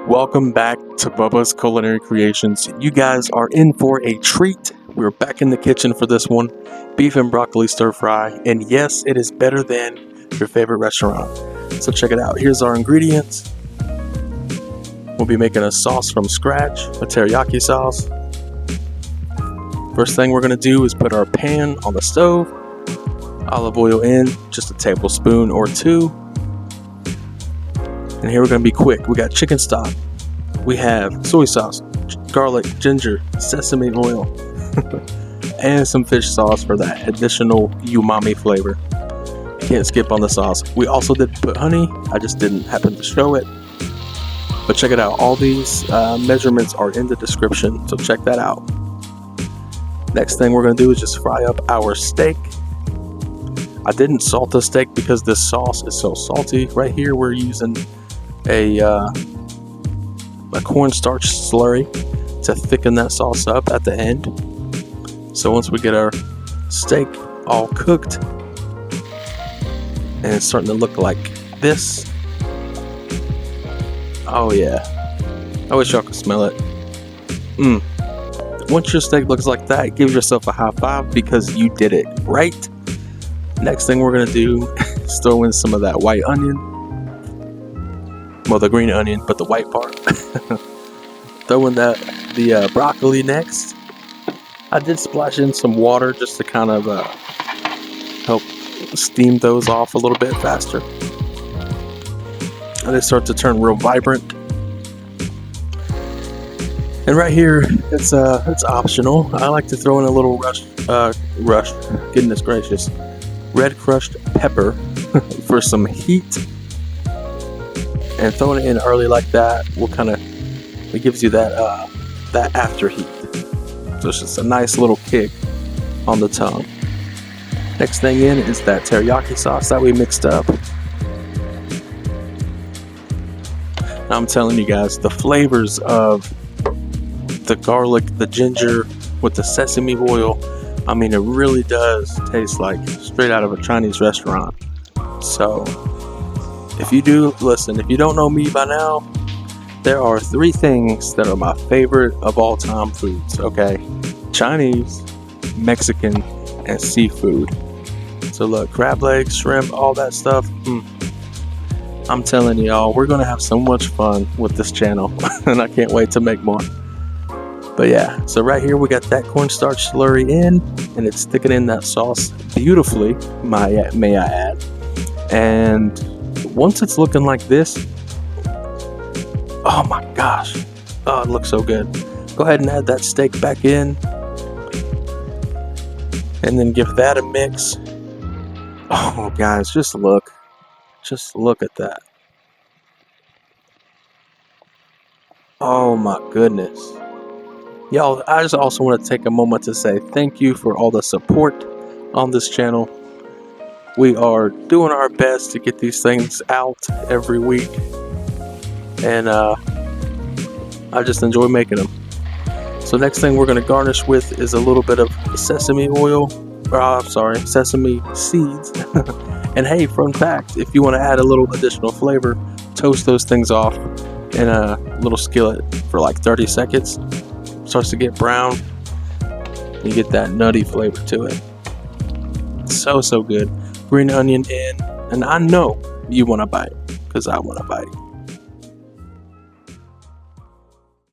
Welcome back to Bubba's Culinary Creations. You guys are in for a treat. We're back in the kitchen for this one. Beef and broccoli stir fry. And yes, it is better than your favorite restaurant. So check it out. Here's our ingredients. We'll be making a sauce from scratch, a teriyaki sauce. First thing we're going to do is put our pan on the stove. Olive oil in, just a tablespoon or two. And here we're going to be quick. We got chicken stock. We have soy sauce, garlic, ginger, sesame oil, and some fish sauce for that additional umami flavor. Can't skip on the sauce. We also did put honey. I just didn't happen to show it. But check it out. All these measurements are in the description, so check that out. Next thing we're going to do is just fry up our steak. I didn't salt the steak because this sauce is so salty. Right here we're using a cornstarch slurry to thicken that sauce up at the end. So once we get our steak all cooked and it's starting to look like this, oh yeah, I wish y'all could smell it. Once your steak looks like that, give yourself a high five because you did it right. Next thing we're gonna do is throw in some of that white onion. Well, the green onion, but the white part. Throw in the broccoli next. I did splash in some water just to kind of help steam those off a little bit faster. And they start to turn real vibrant. And right here, it's optional. I like to throw in a little goodness gracious, red crushed pepper for some heat. And throwing it in early like that it gives you that after heat. So it's just a nice little kick on the tongue. Next thing in is that teriyaki sauce that we mixed up. Now I'm telling you guys, the flavors of the garlic, the ginger with the sesame oil, I mean, it really does taste like straight out of a Chinese restaurant. So if you don't know me by now, there are 3 things that are my favorite of all time foods, okay? Chinese, Mexican, and seafood. So look, crab legs, shrimp, all that stuff. I'm telling y'all, we're gonna have so much fun with this channel, and I can't wait to make more. But yeah, so right here we got that cornstarch slurry in, and it's sticking in that sauce beautifully, may I add. And once it's looking like this, oh my gosh, oh, it looks so good. Go ahead and add that steak back in, and then give that a mix. Oh guys, just look at that. Oh my goodness. Y'all, I just also want to take a moment to say thank you for all the support on this channel. We are doing our best to get these things out every week, and I just enjoy making them. So next thing we're going to garnish with is a little bit of sesame seeds. And hey, fun fact, if you want to add a little additional flavor, toast those things off in a little skillet for like 30 seconds. Starts to get brown. You get that nutty flavor to it. So good. Green onion in, and I know you want to bite because I want to bite.